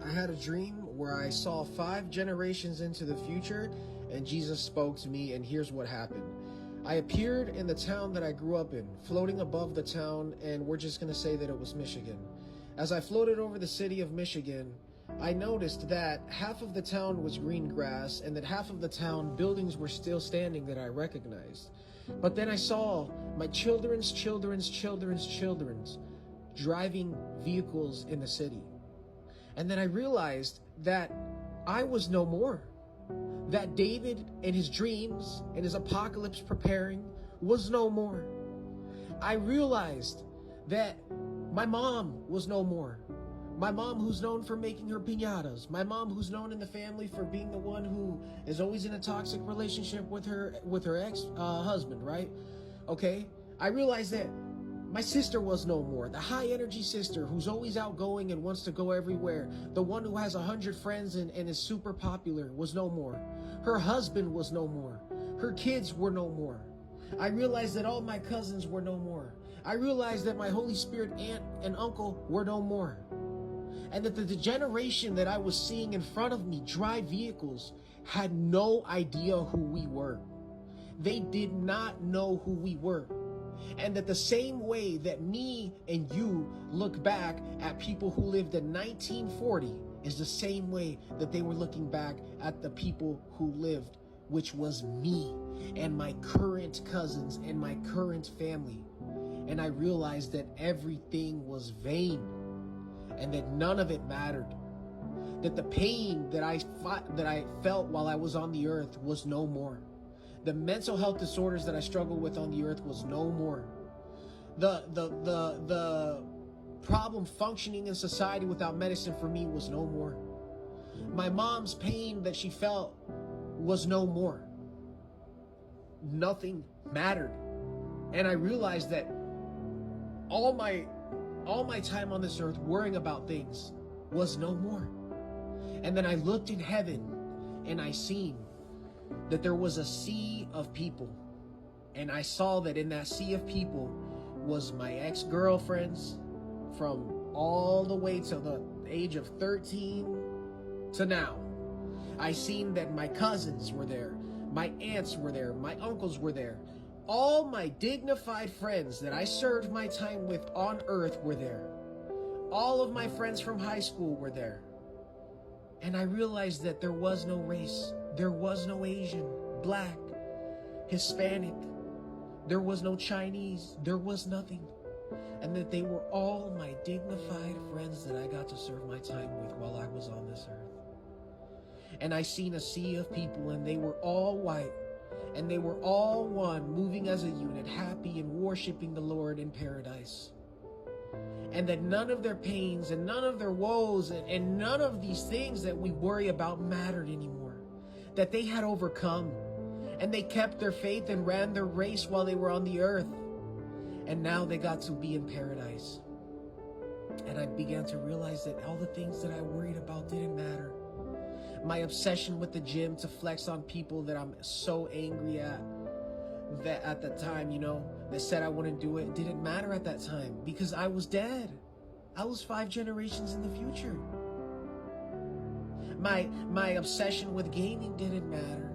I had a dream where I saw 5 generations into the future, and Jesus spoke to me, and here's what happened. I appeared in the town that I grew up in, floating above the town, and we're just going to say that it was Michigan. As I floated over the city of Michigan, I noticed that half of the town was green grass, and that half of the town buildings were still standing that I recognized. But then I saw my children's driving vehicles in the city. And then I realized that I was no more. That David and his dreams and his apocalypse preparing was no more. I realized that my mom was no more. My mom, who's known for making her piñatas. My mom, who's known in the family for being the one who is always in a toxic relationship with her ex-husband, right? Okay? I realized that my sister was no more. The high energy sister who's always outgoing and wants to go everywhere. The one who has 100 friends and is super popular was no more. Her husband was no more. Her kids were no more. I realized that all my cousins were no more. I realized that my Holy Spirit aunt and uncle were no more. And that the generation that I was seeing in front of me drive vehicles had no idea who we were. They did not know who we were. And that the same way that me and you look back at people who lived in 1940 is the same way that they were looking back at the people who lived, which was me and my current cousins and my current family. And I realized that everything was vain and that none of it mattered. That the pain that I felt while I was on the earth was no more. The mental health disorders that I struggled with on the earth was no more. The problem functioning in society without medicine for me was no more. My mom's pain that she felt was no more. Nothing mattered. And I realized that all my time on this earth worrying about things was no more. And then I looked in heaven and I seen that there was a sea of people. And I saw that in that sea of people was my ex-girlfriends from all the way to the age of 13 to now. I seen that my cousins were there, my aunts were there, my uncles were there. All my dignified friends that I served my time with on earth were there. All of my friends from high school were there. And I realized that there was no race. There was no Asian, Black, Hispanic. There was no Chinese. There was nothing. And that they were all my dignified friends that I got to serve my time with while I was on this earth. And I seen a sea of people, and they were all white. And they were all one, moving as a unit, happy and worshiping the Lord in paradise. And that none of their pains and none of their woes and none of these things that we worry about mattered anymore. That they had overcome. And they kept their faith and ran their race while they were on the earth. And now they got to be in paradise. And I began to realize that all the things that I worried about didn't matter. My obsession with the gym to flex on people that I'm so angry at, that at the time, that said I wouldn't do it, didn't matter at that time because I was dead. I was 5 generations in the future. My obsession with gaming didn't matter.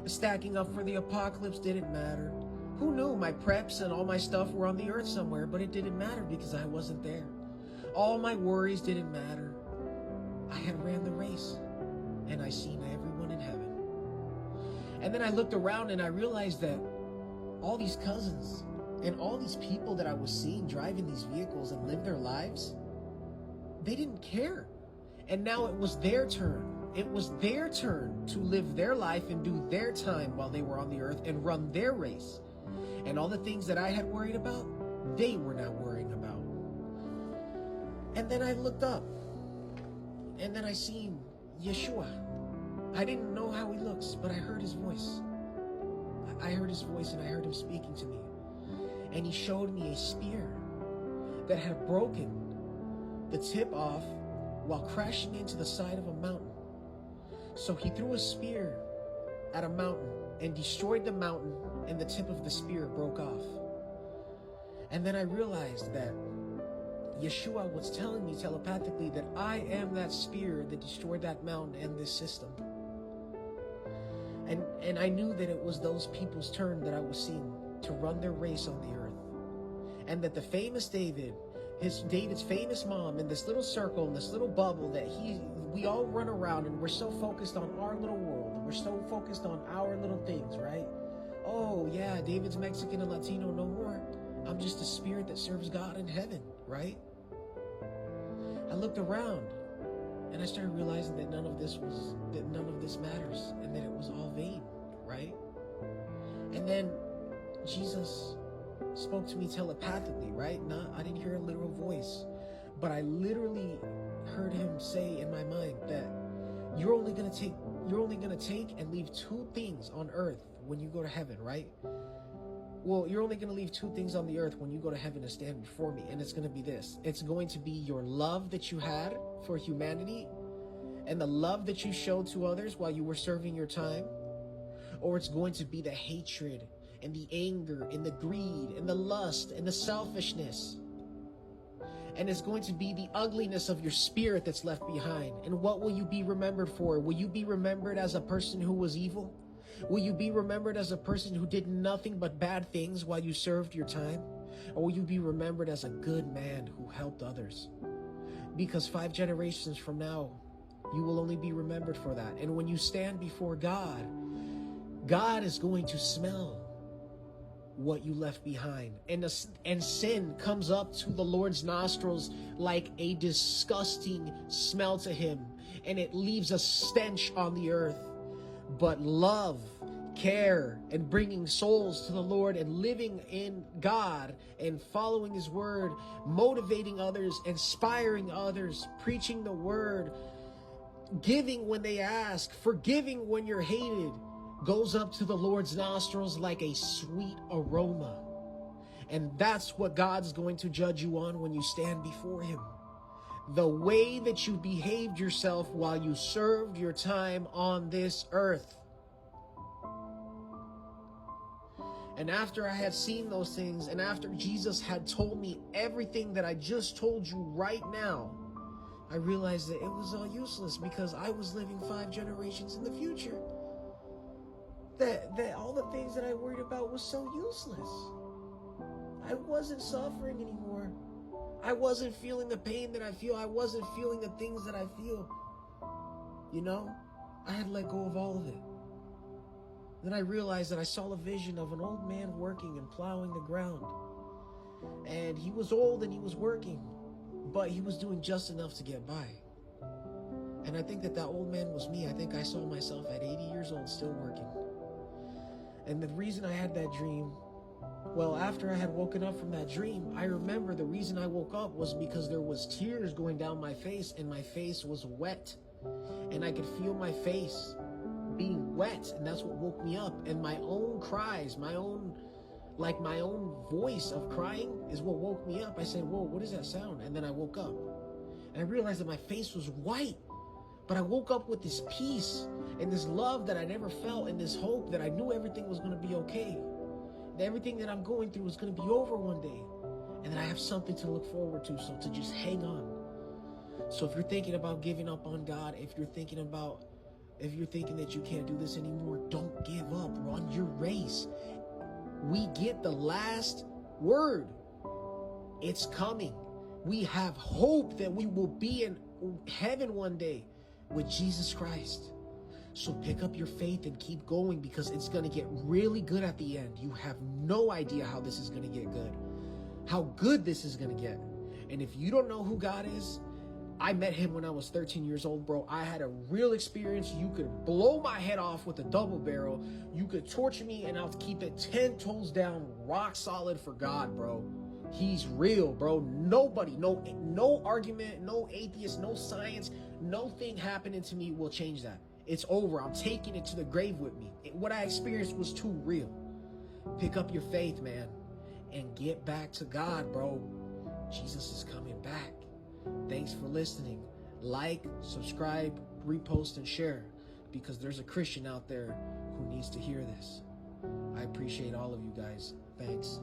Stacking up for the apocalypse didn't matter. Who knew my preps and all my stuff were on the earth somewhere, but it didn't matter because I wasn't there. All my worries didn't matter. I had ran the race. And I seen everyone in heaven. And then I looked around and I realized that all these cousins and all these people that I was seeing driving these vehicles and live their lives, they didn't care. And now it was their turn. It was their turn to live their life and do their time while they were on the earth and run their race. And all the things that I had worried about, they were not worrying about. And then I looked up and then I seen Yeshua. I didn't know how he looks, but I heard his voice. I heard his voice and I heard him speaking to me. And he showed me a spear that had broken the tip off while crashing into the side of a mountain. So he threw a spear at a mountain and destroyed the mountain, and the tip of the spear broke off. And then I realized that Yeshua was telling me telepathically that I am that spear that destroyed that mountain and this system. And I knew that it was those people's turn that I was seeing to run their race on the earth. And that the famous David's famous mom, in this little circle, in this little bubble that we all run around, and we're so focused on our little world. We're so focused on our little things, right? Oh yeah, David's Mexican and Latino no more. I'm just a spirit that serves God in heaven, right? I looked around and I started realizing that none of this matters, and that it was all vain, right? And then Jesus spoke to me telepathically, right? I didn't hear a literal voice, but I literally heard him say in my mind that you're only gonna take and leave two things on earth when you go to heaven, right? Well, you're only going to leave two things on the earth when you go to heaven and stand before me, and it's going to be this. It's going to be your love that you had for humanity and the love that you showed to others while you were serving your time, or it's going to be the hatred and the anger and the greed and the lust and the selfishness. And it's going to be the ugliness of your spirit that's left behind. And what will you be remembered for? Will you be remembered as a person who was evil? Will you be remembered as a person who did nothing but bad things while you served your time? Or will you be remembered as a good man who helped others? Because 5 generations from now, you will only be remembered for that. And when you stand before God, God is going to smell what you left behind. And sin comes up to the Lord's nostrils like a disgusting smell to him. And it leaves a stench on the earth. But love, care, and bringing souls to the Lord and living in God and following his word, motivating others, inspiring others, preaching the word, giving when they ask, forgiving when you're hated, goes up to the Lord's nostrils like a sweet aroma. And that's what God's going to judge you on when you stand before him. The way that you behaved yourself while you served your time on this earth. And after I had seen those things, and after Jesus had told me everything that I just told you right now, I realized that it was all useless, because I was living 5 generations in the future. That all the things that I worried about was so useless. I wasn't suffering anymore. I wasn't feeling the pain that I feel. I wasn't feeling the things that I feel. You know, I had let go of all of it. Then I realized that I saw a vision of an old man working and plowing the ground. And he was old and he was working, but he was doing just enough to get by. And I think that old man was me. I think I saw myself at 80 years old still working. And the reason I had that dream, well, after I had woken up from that dream, I remember the reason I woke up was because there was tears going down my face, and my face was wet. And I could feel my face being wet, and that's what woke me up. And my own cries, my own voice of crying is what woke me up. I said, whoa, what is that sound? And then I woke up. And I realized that my face was white. But I woke up with this peace and this love that I never felt, and this hope that I knew everything was going to be okay. That everything that I'm going through is going to be over one day. And that I have something to look forward to, so to just hang on. So if you're thinking about giving up on God, if you're thinking that you can't do this anymore, don't give up. Run your race. We get the last word. It's coming. We have hope that we will be in heaven one day with Jesus Christ. So pick up your faith and keep going, because it's going to get really good at the end. You have no idea how this is going to get good. How good this is going to get. And if you don't know who God is, I met him when I was 13 years old, bro. I had a real experience. You could blow my head off with a double barrel. You could torture me and I'll keep it 10 toes down, rock solid for God, bro. He's real, bro. Nobody, no argument, no atheist, no science, no thing happening to me will change that. It's over. I'm taking it to the grave with me. What I experienced was too real. Pick up your faith, man, and get back to God, bro. Jesus is coming back. Thanks for listening. Like, subscribe, repost, and share, because there's a Christian out there who needs to hear this. I appreciate all of you guys. Thanks.